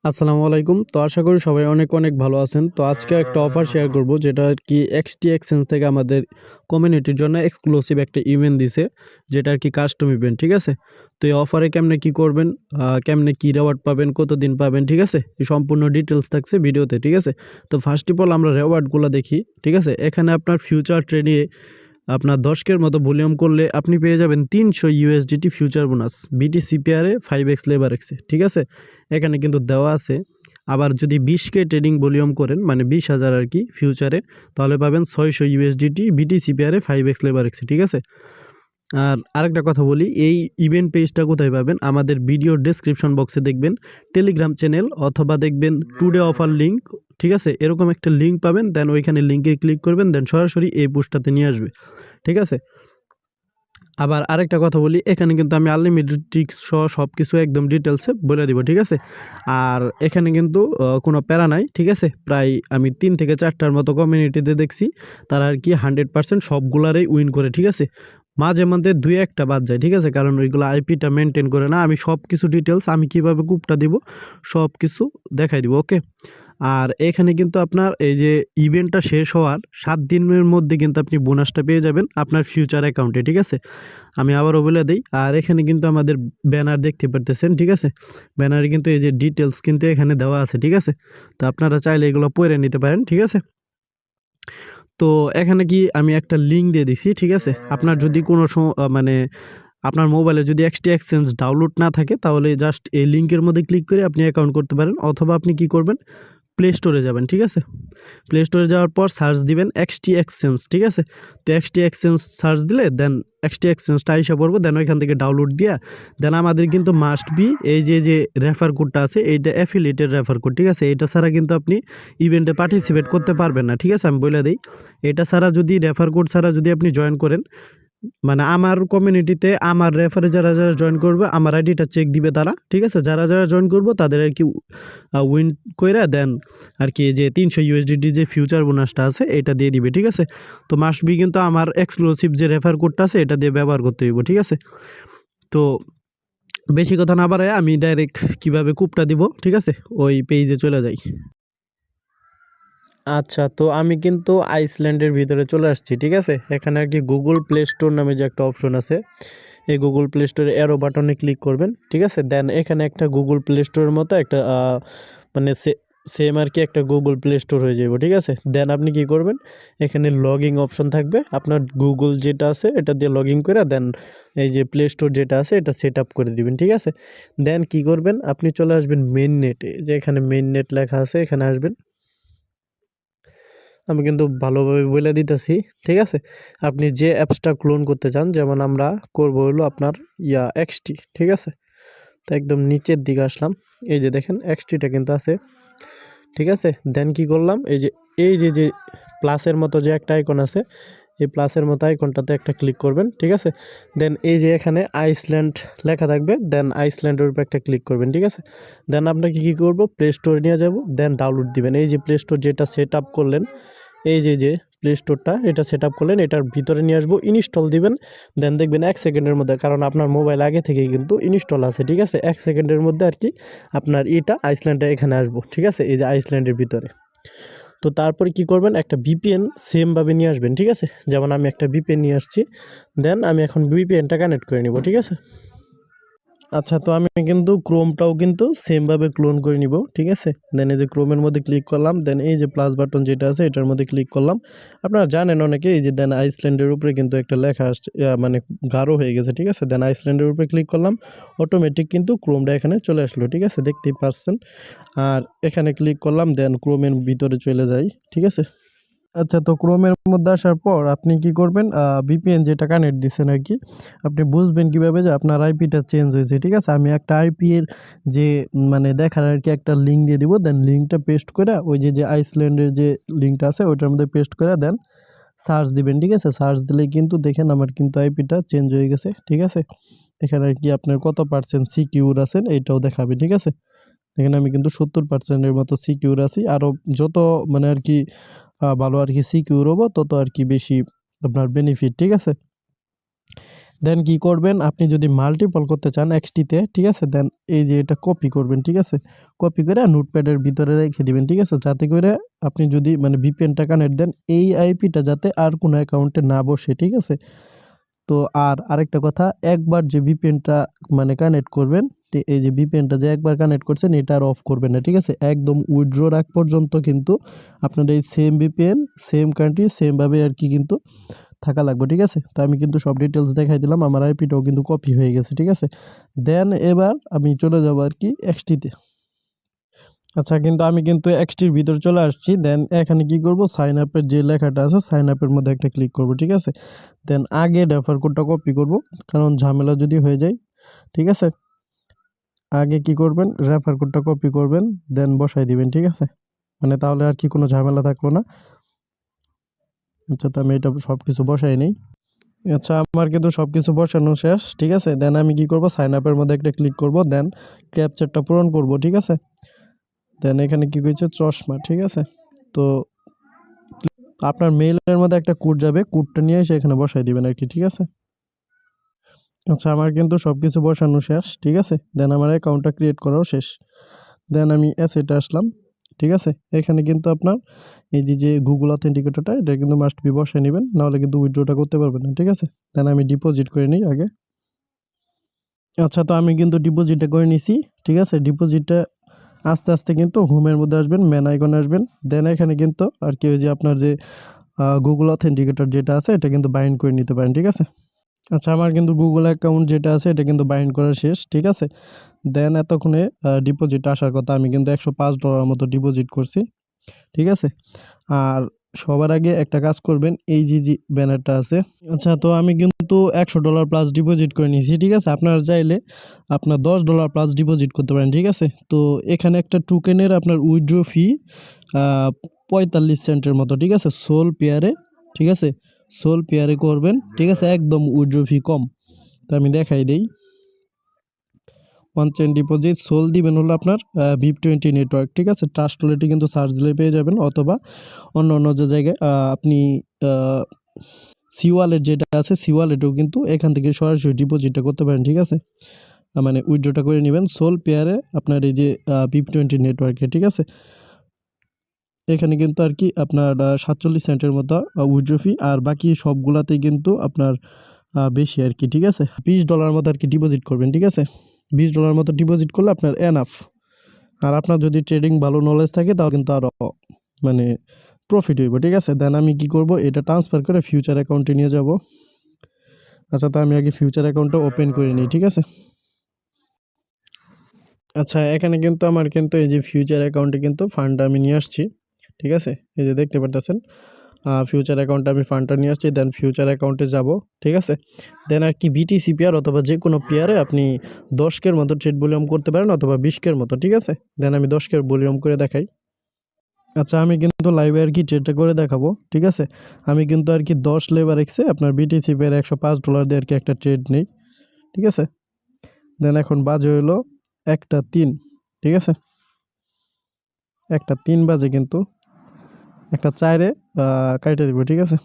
আসসালামু আলাইকুম। তো আশা করি সবাই অনেক অনেক ভালো আছেন। তো আজকে একটা অফার শেয়ার করব যেটা আরকি এক্সটি এক্সচেঞ্জ থেকে আমাদের কমিউনিটির জন্য এক্সক্লুসিভ একটা ইভেন্ট দিছে। যেটা আরকি কাস্টম ইভেন্ট, ঠিক আছে? তো এই অফারে কেমনে কি করবেন, কেমনে কি রিওয়ার্ড পাবেন, কতদিন পাবেন, ঠিক আছে? এই সম্পূর্ণ ডিটেইলস থাকছে ভিডিওতে, ঠিক আছে? তো ফার্স্ট অফ অল আমরা রিওয়ার্ডগুলা দেখি, ঠিক আছে? এখানে আপনার ফিউচার ট্রেডে আপনার ১০ এর মতো ভলিউম করলে আপনি পেয়ে যাবেন ৩০০ ইউএসডিটি ফিউচার বোনাস বিটিসিপিআরে 5x লেবার এক্সে, ঠিক আছে? এখানে কিন্তু দেওয়া আছে। আবার যদি ২০K ট্রেডিং ভলিউম করেন মানে ২০,০০০ আর কি ফিউচারে, তাহলে পাবেন ৬০০ ইউএসডিটি বিটিসিপিআরে 5x লেবার এক্সে, ঠিক আছে? আর আরেকটা কথা বলি, এই ইভেন্ট পেজটা কোথায় পাবেন? আমাদের ভিডিওর ডেসক্রিপশন বক্সে দেখবেন টেলিগ্রাম চ্যানেল অথবা দেখবেন টুডে অফার লিঙ্ক, ঠিক আছে? এরকম একটা লিঙ্ক পাবেন, দেন ওইখানে লিঙ্কে ক্লিক করবেন, দেন সরাসরি এই পোস্টটাতে নিয়ে আসবে, ঠিক আছে? আবার আরেকটা কথা বলি, এখানে কিন্তু আমি আনলিমিটেড ট্রিক্স সহ সব কিছু একদম ডিটেলসে বলে দিব, ঠিক আছে? আর এখানে কিন্তু কোনো প্যারা নাই, ঠিক আছে? প্রায় আমি ৩ থেকে ৪টার মতো কমিউনিটিতে দেখছি তারা আর কি 100% সবগুলারই উইন করে, ঠিক আছে? মাঝে মধ্যে ২-১টা বাদ যায়, ঠিক আছে? কারণ ওইগুলো আইপিটা মেনটেন করে না। আমি সব কিছু ডিটেলস আমি কিভাবে কূপটা দিব সব কিছু দেখাই দিব, ওকে? আর এখানে কিন্তু আপনার এই যে ইভেন্টটা শেষ হওয়ার ৭ দিনের মধ্যে কিন্তু আপনি বোনাসটা পেয়ে যাবেন আপনার ফিউচার অ্যাকাউন্টে, ঠিক আছে? আমি আবারও বলে দেই। আর এখানে কিন্তু আমাদের ব্যানার দেখতে পারতেছেন, ঠিক আছে? ব্যানারে কিন্তু এই যে ডিটেইলস কিন্তু এখানে দেওয়া আছে, ঠিক আছে? তো আপনারা চাইলে এগুলো পড়ে নিতে পারেন, ঠিক আছে? তো এখানে কি আমি একটা লিঙ্ক দিয়ে দিছি, ঠিক আছে? আপনার যদি কোনো মানে আপনার মোবাইলে যদি এক্সটি এক্সচেঞ্জ ডাউনলোড না থাকে তাহলে জাস্ট এই লিঙ্কের মধ্যে ক্লিক করে আপনি অ্যাকাউন্ট করতে পারেন, অথবা আপনি কি করবেন প্লে স্টোরে যাবেন, ঠিক আছে? প্লে স্টোরে যাওয়ার পর সার্চ দিবেন এক্সটি এক্সচেঞ্জ, ঠিক আছে? তো এক্সটি এক্সচেঞ্জ সার্চ দিলে দেন এক্সটি এক্সচেঞ্জটা আইসা পড়বো, দেন ওইখান থেকে ডাউনলোড দিয়া দেন আমাদের কিন্তু মাস্ট বি এই যে রেফার কোডটা আছে এইটা অ্যাফিলিয়েটেড রেফার কোড, ঠিক আছে? এটা ছাড়া কিন্তু আপনি ইভেন্টে পার্টিসিপেট করতে পারবেন না, ঠিক আছে? আমি বলে দেই, এটা ছাড়া যদি রেফার কোড ছাড়া যদি আপনি জয়েন করেন, মানে আমার কমিউনিটিতে আমার রেফারে যারা জয়েন করবে আমার আইডিটা চেক দিবে তারা, ঠিক আছে? যারা জয়েন করবো তাদের আর কি উইন কইরা দেন আর কি যে ৩০০ ইউএসডিটি যে ফিউচার বোনাসটা আছে এটা দিয়ে দিবে, ঠিক আছে? তো মাস্ট বি কিন্তু আমার এক্সক্লুসিভ যে রেফার কোডটা আছে এটা দিয়ে ব্যবহার করতে হইব, ঠিক আছে? তো বেশি কথা না বাড়ায় আমি ডাইরেক্ট কিভাবে কূপটা দিব, ঠিক আছে? ওই পেজে চলে যাই। আচ্ছা, তো আমি কিন্তু আইসল্যান্ডের ভিতরে চলে আসছি, ঠিক আছে? এখানে আর কি গুগল প্লে স্টোর নামে যে একটা অপশন আছে, এই গুগল প্লে স্টোরে অ্যারো বাটনে ক্লিক করবেন, ঠিক আছে? দেন এখানে একটা গুগল প্লে স্টোরের মতো একটা মানে সেম আর কি একটা গুগল প্লে স্টোর হয়ে যাবে, ঠিক আছে? দেন আপনি কি করবেন, এখানে লগইন অপশন থাকবে, আপনার গুগল যেটা আছে এটা দিয়ে লগইন করে দেন এই যে প্লে স্টোর যেটা আছে এটা সেট আপ করে দিবেন, ঠিক আছে? দেন কি করবেন, আপনি চলে আসবেন মেইন নেটে, যে এখানে মেইন নেট লেখা আছে এখানে আসবেন। আমি কিন্তু ভালোভাবে বলে দিতেছি, ঠিক আছে? আপনি যে অ্যাপসটা ক্লোন করতে চান, যেমন আমরা করব হলো আপনার এক্সটি, ঠিক আছে? তো একদম নিচের দিকে আসলাম, এই যে দেখেন এক্সটিটা কিন্তু আছে, ঠিক আছে? দেন কি করলাম, এই যে প্লাসের মতো যে একটা আইকন আছে, এই প্লাসের মতো আইকনটাতে একটা ক্লিক করবেন, ঠিক আছে? দেন এই যে এখানে আইসল্যান্ড লেখা থাকবে, দেন আইসল্যান্ডের উপর একটা ক্লিক করবেন, ঠিক আছে? দেন আপনাকে কি করব, প্লে স্টোরে নিয়ে যাব, দেন ডাউনলোড দিবেন। এই যে প্লে স্টোর যেটা সেট আপ করলেন, এই যে প্লে স্টোরটা এটা সেট আপ করলেন, এটার ভিতরে নিয়ে আসবো, ইনস্টল দিবেন। দেন দেখবেন ১ সেকেন্ডের মধ্যে, কারণ আপনার মোবাইল আগে থেকেই কিন্তু ইনস্টল আছে, ঠিক আছে? ১ সেকেন্ডের মধ্যে আর কি আপনার আইসল্যান্ডে এখানে আসবো, ঠিক আছে? এই যে আইসল্যান্ডের ভিতরে। তো তারপরে কি করবেন, একটা ভিপিএন সেমভাবে নিয়ে আসবেন, ঠিক আছে? যেমন আমি একটা ভিপিএন নিয়ে আসছি, দেন আমি এখন ভিপিএনটা কানেক্ট করে নিব, ঠিক আছে? আচ্ছা, তো আমি কিন্তু ক্রোমটাও কিন্তু সেমভাবে ক্লোন করে নিব, ঠিক আছে? দেন এই যে ক্রোমের মধ্যে ক্লিক করলাম, দেন এই যে প্লাস বাটন যেটা আছে এটার মধ্যে ক্লিক করলাম। আপনারা জানেন অনেকে, এই যে দেন আইসল্যান্ডের উপরে কিন্তু একটা লেখা আসছে, মানে গাঢ় হয়ে গেছে, ঠিক আছে? দেন আইসল্যান্ডের উপরে ক্লিক করলাম, অটোমেটিক কিন্তু ক্রোমটা এখানে চলে আসলো, ঠিক আছে? দেখতেই পারছেন। আর এখানে ক্লিক করলাম, দেন ক্রোমের ভিতরে চলে যাই, ঠিক আছে? আচ্ছা, তো ক্রোমের মধ্যে আসার পর আপনি কি করবেন, ভিপিএন যেটা কানেক্ট দিচ্ছেন আর কি, আপনি বুঝবেন কিভাবে যে আপনার আইপিটা চেঞ্জ হয়েছে, ঠিক আছে? আমি একটা আইপি এর যে মানে দেখার আর কি একটা লিঙ্ক দিয়ে দিব, দেন লিঙ্কটা পেস্ট করে ওই যে আইসল্যান্ডের যে লিঙ্কটা আছে ওইটার মধ্যে পেস্ট করে দেন সার্চ দিবেন, ঠিক আছে? সার্চ দিলেই কিন্তু দেখেন আমার কিন্তু আইপিটা চেঞ্জ হয়ে গেছে, ঠিক আছে? এখানে আর কি আপনার কত পার্সেন্ট সিকিউর আছেন এইটাও দেখাবে, ঠিক আছে? এখানে আমি কিন্তু 70% এর মতো সিকিউর আছি। আরো যত মানে আর কি ভালো আর কি সিকিউর হবো তত আর কি বেশি আপনার বেনিফিট, ঠিক আছে? দেন কি করবেন, আপনি যদি মাল্টিপল করতে চান এক্সটিতে, ঠিক আছে, দেন এই যে এটা কপি করবেন, ঠিক আছে, কপি করে নোটপ্যাডের ভিতরে রেখে দিবেন, ঠিক আছে, যাতে করে আপনি যদি মানে ভিপিএনটা কানেক্ট দেন এই আইপিটা যাতে আর কোনো অ্যাকাউন্টে না বসে, ঠিক আছে। তো আর আরেকটা কথা, একবার যে ভিপিএনটা মানে কানেক্ট করবেন, এই যে ভিপিএনটা যে একবার কানেক্ট করছেন এটা আর অফ করবেন না, ঠিক আছে, একদম উইথড্র রাখ পর্যন্ত কিন্তু আপনার এই same VPN, same country, same ভাবে আর কি কিন্তু থাকা লাগবে, ঠিক আছে। তো আমি কিন্তু সব ডিটেলস দেখাই দিলাম, আমার আইপিটাও কিন্তু কপি হয়ে গেছে, ঠিক আছে। দেন এবার আমি চলে যাব আর কি এক্সটিতে। আচ্ছা, কিন্তু আমি কিন্তু এক্সটির ভিতর চলে আসছি। দেন এখানে কি করব, সাইন আপের যে লেখাটা আছে সাইন আপের মধ্যে একটা ক্লিক করব, ঠিক আছে। দেন আগে রেফার কোডটা কপি করব, কারণ ঝামেলা যদি হয়ে যায়, ঠিক আছে। আগে কি করবেন, রেফার কোডটা কপি করবেন, দেন বসাই দিবেন, ঠিক আছে, মানে তাহলে আর কি কোনো ঝামেলা থাকলো না। আচ্ছা, তো আমি এটা সব কিছু বসাই নেই। আচ্ছা, আমার কিন্তু সবকিছু বসানো শেষ, ঠিক আছে। দেন আমি কি করব, সাইন আপের মধ্যে একটা ক্লিক করব, দেন ক্যাপচারটা পূরণ করব, ঠিক আছে। দেন এখানে কি কইছে চশমা, ঠিক আছে। তো আপনার মেইলের মধ্যে একটা কোড যাবে, কোডটা নিয়ে এসে এখানে বসাই দিবেন আর কি, ঠিক আছে। আচ্ছা, আমার কিন্তু সবকিছু বসানো শেষ, ঠিক আছে। দেন আমার অ্যাকাউন্টটা ক্রিয়েট করাও শেষ। দেন আমি অ্যাসেটে আসলাম, ঠিক আছে। এখানে কিন্তু আপনার এই যে গুগল অথেন্টিকেটরটা এটা কিন্তু মাস্ট বি বসায় নেবেন, নাহলে কিন্তু উইথড্রটা করতে পারবেন না, ঠিক আছে। দেন আমি ডিপোজিট করে নিই আগে। আচ্ছা, তো আমি কিন্তু ডিপোজিটটা করে নিছি, ঠিক আছে। ডিপোজিটটা আস্তে আস্তে কিন্তু হোমের মধ্যে আসবেন, মেন আইকনে আসবেন। দেন এখানে কিন্তু আর কি ওই যে আপনার যে গুগল অথেন্টিকেটর যেটা আছে এটা কিন্তু বাইন্ড করে নিতে পারেন, ঠিক আছে। আচ্ছা, আমার কিন্তু গুগল অ্যাকাউন্ট যেটা আছে এটা কিন্তু বাইন্ড করা শেষ, ঠিক আছে। দেন এতক্ষণে ডিপোজিট আসার কথা, আমি কিন্তু $105 মতো ডিপোজিট করছি, ঠিক আছে। আর সবার আগে একটা কাজ করবেন, এই যে ব্যানারটা আছে। আচ্ছা, তো আমি কিন্তু $100 প্লাস ডিপোজিট করে নিয়েছি, ঠিক আছে। আপনারা চাইলে আপনার $10 প্লাস ডিপোজিট করতে পারেন, ঠিক আছে। তো এখানে একটা টোকেনের আপনার উইথড্র ফি 45 সেন্টের মতো, ঠিক আছে, সোল পেয়ারে, ঠিক আছে। সোল পেয়ারে করবেন, ঠিক আছে, একদম উইথড্র ফি কম। তো আমি দেখাই দেই, ওয়ান চেইন ডিপোজিট সোল দিবেন হলো আপনার VIP20 নেটওয়ার্ক, ঠিক আছে। ট্রাস্ট ওয়ালেটে কিন্তু সার্চ দিলে পেয়ে যাবেন, অথবা অন্য অন্য যে জায়গায় আপনি সি ওয়ালেট যেটা আছে সি ওয়ালেটেও কিন্তু এখান থেকে সরাসরি ডিপোজিটটা করতে পারেন, ঠিক আছে। মানে উইথড্রটা করে নেবেন সোল পেয়ারে আপনার এই যে VIP20 নেটওয়ার্কে, ঠিক আছে। এখানে কিন্তু আর কি আপনার 47 সেন্টের মতো উইথড্র ফি, আর বাকি সবগুলাতেই কিন্তু আপনার বেশি আর কি, ঠিক আছে। $20 মতো আর কি ডিপোজিট করবেন, ঠিক আছে। $20 মতো ডিপোজিট করলে আপনার এনাফ। আর আপনার যদি ট্রেডিং ভালো নলেজ থাকে তাহলে কিন্তু আরও মানে প্রফিট হইব, ঠিক আছে। দেন আমি কি করব, এটা ট্রান্সফার করে ফিউচার অ্যাকাউন্টে নিয়ে যাব। আচ্ছা, তো আমি আগে ফিউচার অ্যাকাউন্টটা ওপেন করে নিই, ঠিক আছে। আচ্ছা, এখানে কিন্তু আমার কিন্তু এই যে ফিউচার অ্যাকাউন্টে কিন্তু ফান্ডটা আমি নিয়ে আসছি, ঠিক আছে। এই যে দেখতে পারতেছেন ফিউচার অ্যাকাউন্টে আমি ফান্ডটা নিয়ে আসছি। দেন ফিউচার অ্যাকাউন্টে যাব, ঠিক আছে। দেন আর কি বিটিসি পেয়ার অথবা যে কোনো পেয়ারে আপনি 10 মতো ট্রেড ভলিউম করতে পারেন, অথবা 20 মতো, ঠিক আছে। দেন আমি 10 ভলিউম করে দেখাই। আচ্ছা, আমি কিন্তু লাইভে আর কি ট্রেডটা করে দেখাবো, ঠিক আছে। আমি কিন্তু আর কি 10 লেবার এক্সে আপনার বিটিসি পেয়ারে $105 দিয়ে আর কি একটা ট্রেড নেই, ঠিক আছে। দেন এখন বাজে হইলো 1টা 3, ঠিক আছে। 1টা 3 বাজে কিন্তু 1টা 4-এ কাইটা দিব, ঠিক আছে।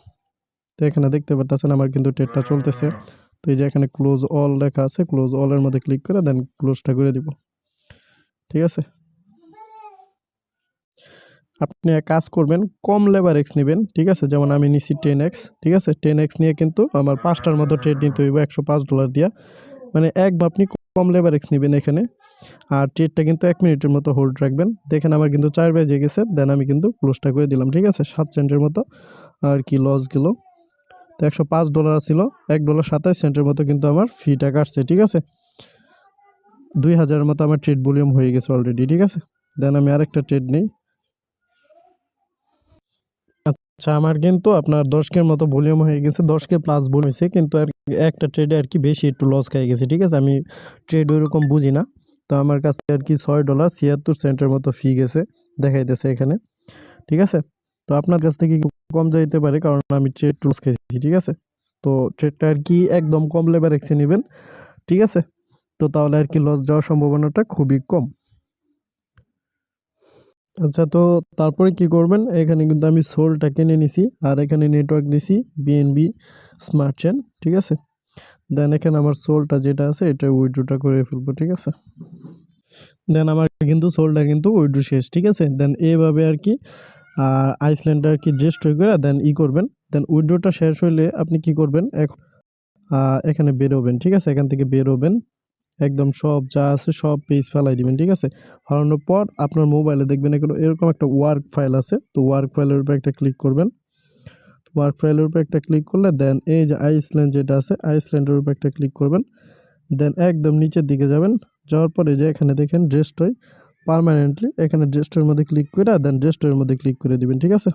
তো এখানে দেখতে পারতেছেন আমার কিন্তু ট্রেডটা চলতেছে। তো এই যে এখানে ক্লোজ অল লেখা আছে, ক্লোজ অলের মধ্যে ক্লিক করে দেন ক্লোজটা করে দিব, ঠিক আছে। আপনি এক কাজ করবেন, কম লেবার এক্স নেবেন, ঠিক আছে। যেমন আমি নিছি 10x, ঠিক আছে। 10x নিয়ে কিন্তু আমার 5টার মতো ট্রেড নিতে হইব $105 দিয়া, মানে আপনি কম লেবার এক্স নেবেন এখানে। আর ট্রেডটা কিন্তু 1 মিনিটের মতো হোল্ড রাখবেন। দেখেন আমার কিন্তু 4 বেজে গেছে, দেন আমি কিন্তু ক্লোজটা করে দিলাম, ঠিক আছে। 7 সেন্টের মতো আর কি লস গেল। তো $105 ছিল, $1.27 মতো কিন্তু আমার ফিটা কাটছে, ঠিক আছে। 2000-এর মতো আমার ট্রেড ভলিউম হয়ে গেছে অলরেডি, ঠিক আছে। দেন আমি আরেকটা ট্রেড নেই। আচ্ছা, আমার কিন্তু আপনার 10 মতো ভলিউম হয়ে গেছে, 10 প্লাস ভলিউম হয়েছে, কিন্তু আর একটা ট্রেডে আর কি বেশি একটু লস খেয়ে গেছে, ঠিক আছে। আমি ট্রেড ওইরকম বুঝি না, তো আমার কাছে আর কি $6.76 মতো ফি গেছে দেখাইতেছে এখানে, ঠিক আছে। তো আপনার কাছ থেকে একটু কম যাইতে পারে, কারণ আমি ট্রেড লস খেয়েছি, ঠিক আছে। তো ট্রেডটা আর কি একদম কম লেবার এক্সে নেবেন, ঠিক আছে। তো তাহলে আর কি লস যাওয়ার সম্ভাবনাটা খুবই কম। আচ্ছা, তো তারপরে কি করবেন, এখানে কিন্তু আমি সোলটা কিনে নিছি, আর এখানে নেটওয়ার্ক দিছি বিএনবি স্মার্ট চেন, ঠিক আছে। দেন এখানে আমার সোলটা যেটা আছে এটা উইথড্রটা করে ফেলবো, ঠিক আছে? দেন আমার কিন্তু সোলটা কিন্তু উইথড্র শেষ, ঠিক আছে? দেন এভাবে আর কি আইসল্যান্ডটা আর কি রেজিস্টার করে দেন করবেন। দেন উইথড্রটা শেষ হইলে আপনি কি করবেন, এখানে বেরোবেন, ঠিক আছে? এখান থেকে বেরোবেন, একদম সব যা আছে সব পেজ ফেলাই দিবেন, ঠিক আছে? ফেলানোর পর আপনার মোবাইলে দেখবেন এরকম একটা ওয়ার্ক ফাইল আছে, তো ওয়ার্ক ফাইলের উপর একটা ক্লিক করবেন। ওয়ার্ক ফাইলের উপর একটা ক্লিক করলে দেন এই যে আইসল্যান্ড যেটা আছে আইসল্যান্ডের উপর একটা ক্লিক করবেন। দেন একদম নিচের দিকে যাবেন, যাওয়ার পরে যে এখানে দেখেন ডেস্ট্রয় পার্মানেন্টলি, এখানে ডেস্ট্রয়ের মধ্যে ক্লিক করে দেন ডেস্ট্রয়ের মধ্যে ক্লিক করে দিবেন, ঠিক আছে?